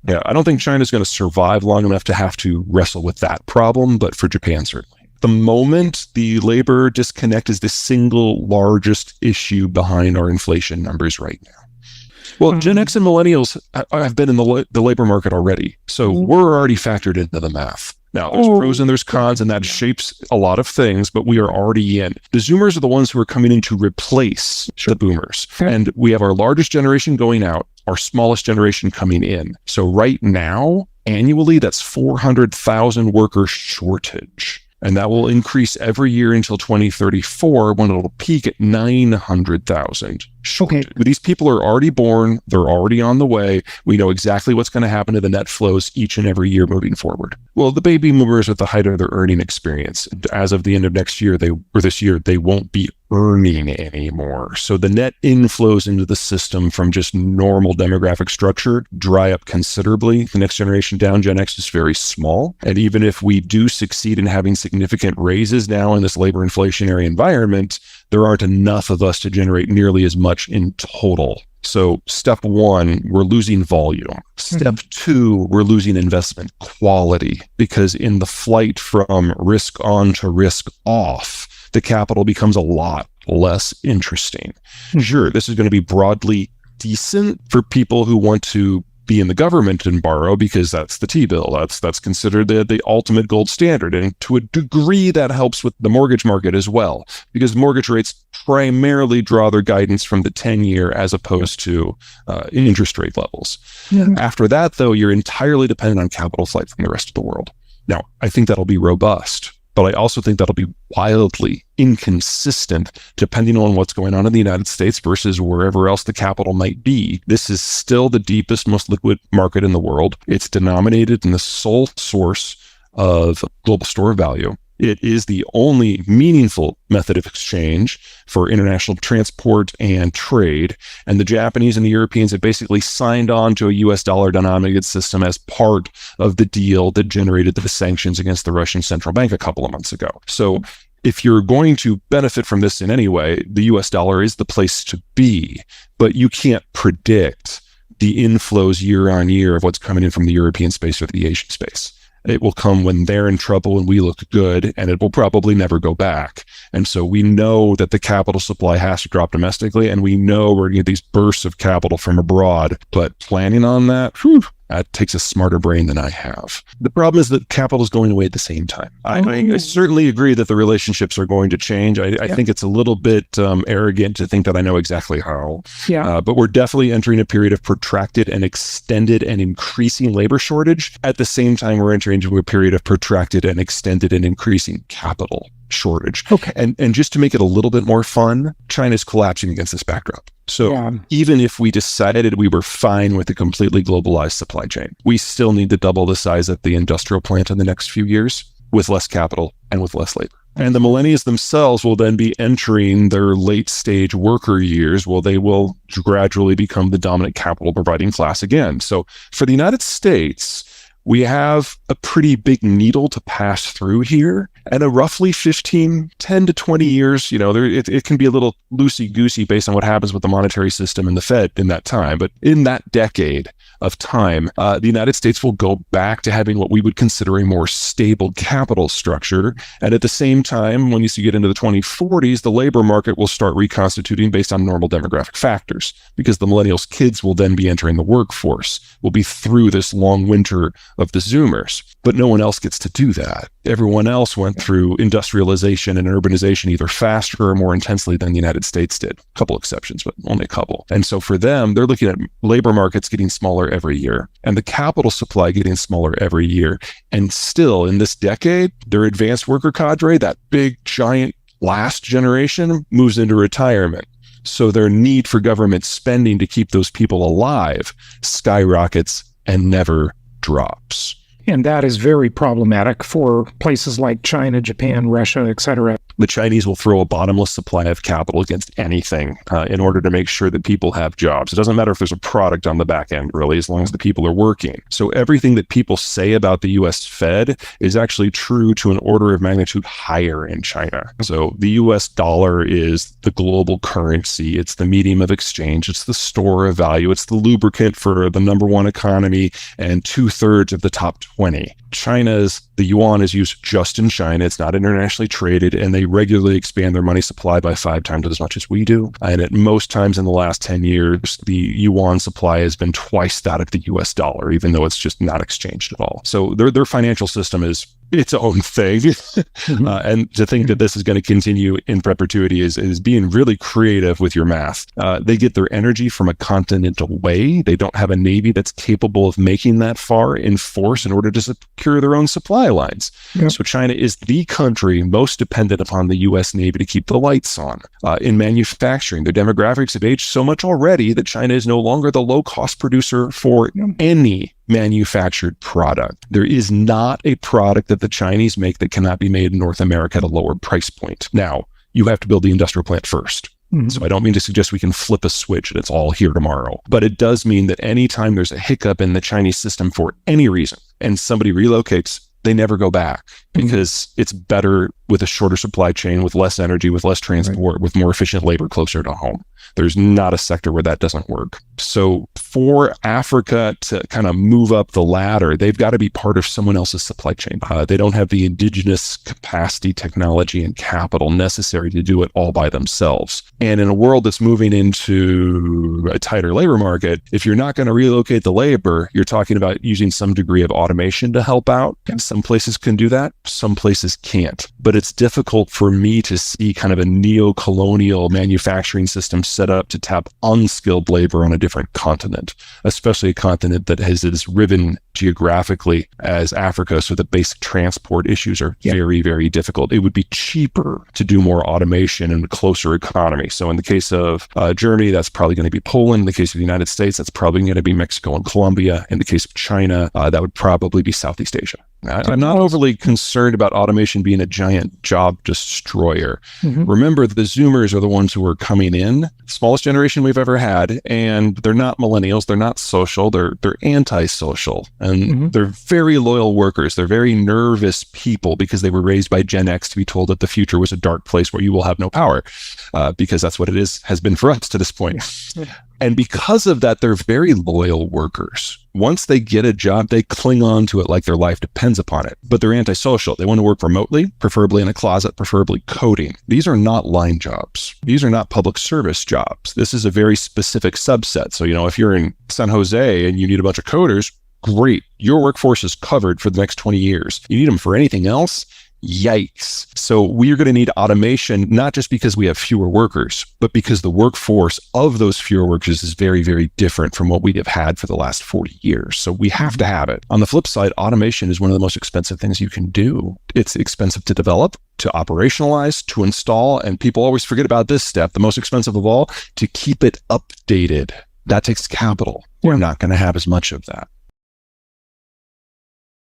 Yeah, I don't think China's going to survive long enough to have to wrestle with that problem, but for Japan, certainly. The moment the labor disconnect is the single largest issue behind our inflation numbers right now. Well, Gen X and millennials have been in the labor market already, so we're already factored into the math. Now, there's pros and there's cons, and that shapes a lot of things, but we are already in. The Zoomers are the ones who are coming in to replace the Boomers. And we have our largest generation going out, our smallest generation coming in. So right now, annually, that's 400,000 worker shortage. And that will increase every year until 2034, when it'll peak at 900,000. Okay. These people are already born. They're already on the way. We know exactly what's going to happen to the net flows each and every year moving forward. Well, the baby boomers at the height of their earning experience, as of the end of next year, this year, they won't be earning anymore. So the net inflows into the system from just normal demographic structure dry up considerably. The next generation down, Gen X, is very small. And even if we do succeed in having significant raises now in this labor inflationary environment, there aren't enough of us to generate nearly as much in total. So step one, we're losing volume. Step two, we're losing investment quality, because in the flight from risk on to risk off, the capital becomes a lot less interesting. Sure, this is going to be broadly decent for people who want to be in the government and borrow, because that's the T-bill. That's considered the ultimate gold standard. And to a degree, that helps with the mortgage market as well, because mortgage rates primarily draw their guidance from the 10-year as opposed to interest rate levels. After that, though, you're entirely dependent on capital flight from the rest of the world. Now, I think that'll be robust, but I also think that'll be wildly inconsistent depending on what's going on in the United States versus wherever else the capital might be. This is still the deepest, most liquid market in the world. It's denominated in the sole source of global store of value. It is the only meaningful method of exchange for international transport and trade. And the Japanese and the Europeans have basically signed on to a US dollar denominated system as part of the deal that generated the sanctions against the Russian central bank a couple of months ago. So if you're going to benefit from this in any way, the US dollar is the place to be, but you can't predict the inflows year on year of what's coming in from the European space or the Asian space. It will come when they're in trouble and we look good, and it will probably never go back. And so we know that the capital supply has to drop domestically, and we know we're going to get these bursts of capital from abroad. But planning on that, that takes a smarter brain than I have. The problem is that capital is going away at the same time. I certainly agree that the relationships are going to change. I think it's a little bit arrogant to think that I know exactly how. But we're definitely entering a period of protracted and extended and increasing labor shortage. At the same time, we're entering into a period of protracted and extended and increasing capital shortage. And just to make it a little bit more fun, China's collapsing against this backdrop. So even if we decided we were fine with a completely globalized supply chain, we still need to double the size of the industrial plant in the next few years with less capital and with less labor. And the millennials themselves will then be entering their late stage worker years. Well, they will gradually become the dominant capital providing class again. So for the United States, we have a pretty big needle to pass through here, and a roughly 10 to 20 years, it can be a little loosey-goosey based on what happens with the monetary system and the Fed in that time. But in that decade of time, the United States will go back to having what we would consider a more stable capital structure. And at the same time, when you get into the 2040s, the labor market will start reconstituting based on normal demographic factors, because the millennials' kids will then be entering the workforce. We'll be through this long winter of the Zoomers, but no one else gets to do that. Everyone else went through industrialization and urbanization either faster or more intensely than the United States did. A couple exceptions, but only a couple. And so for them, they're looking at labor markets getting smaller every year and the capital supply getting smaller every year. And still in this decade, their advanced worker cadre, that big, giant last generation, moves into retirement. So their need for government spending to keep those people alive skyrockets and never drops. And that is very problematic for places like China, Japan, Russia, et cetera. The Chinese will throw a bottomless supply of capital against anything in order to make sure that people have jobs. It doesn't matter if there's a product on the back end, really, as long as the people are working. So everything that people say about the US Fed is actually true to an order of magnitude higher in China. So the US dollar is the global currency. It's the medium of exchange. It's the store of value. It's the lubricant for the number one economy and 2/3 of the top 20. The yuan is used just in China. It's not internationally traded, and they regularly expand their money supply by 5 times as much as we do. And at most times in the last 10 years, the yuan supply has been twice that of the US dollar, even though it's just not exchanged at all. So their financial system is its own thing. And to think that this is going to continue in perpetuity is being really creative with your math. They get their energy from a continent away. They don't have a navy that's capable of making that far in force in order to secure their own supply lines. Yep. So China is the country most dependent upon the U.S. Navy to keep the lights on. In manufacturing, their demographics have aged so much already that China is no longer the low-cost producer for any manufactured product. There is not a product that the Chinese make that cannot be made in North America at a lower price point. Now, you have to build the industrial plant first. So I don't mean to suggest we can flip a switch and it's all here tomorrow. But it does mean that anytime there's a hiccup in the Chinese system for any reason and somebody relocates, they never go back because it's better with a shorter supply chain, with less energy, with less transport, with more efficient labor closer to home. There's not a sector where that doesn't work. So for Africa to kind of move up the ladder, they've got to be part of someone else's supply chain. They don't have the indigenous capacity, technology, and capital necessary to do it all by themselves. And in a world that's moving into a tighter labor market, if you're not going to relocate the labor, you're talking about using some degree of automation to help out. Some places can do that. Some places can't. But it's difficult for me to see kind of a neo-colonial manufacturing system set up to tap unskilled labor on a different continent, especially a continent that has as riven geographically as Africa. So the basic transport issues are very, very difficult. It would be cheaper to do more automation and a closer economy. So in the case of Germany, that's probably going to be Poland. In the case of the United States, that's probably going to be Mexico and Colombia. In the case of China, that would probably be Southeast Asia. I'm not overly concerned about automation being a giant job destroyer. Remember, the Zoomers are the ones who are coming in, smallest generation we've ever had, and they're not millennials, they're not social, they're antisocial, and they're very loyal workers. They're very nervous people because they were raised by Gen X to be told that the future was a dark place where you will have no power, because that's what it has been for us to this point. And because of that, they're very loyal workers. Once they get a job, they cling on to it like their life depends upon it. But they're antisocial. They want to work remotely, preferably in a closet, preferably coding. These are not line jobs. These are not public service jobs. This is a very specific subset. So, if you're in San Jose and you need a bunch of coders, great. Your workforce is covered for the next 20 years. You need them for anything else? Yikes. So we're going to need automation, not just because we have fewer workers, but because the workforce of those fewer workers is very, very different from what we have had for the last 40 years. So we have to have it. On the flip side, automation is one of the most expensive things you can do. It's expensive to develop, to operationalize, to install, and people always forget about this step, the most expensive of all, to keep it updated. That takes capital. We're not going to have as much of that.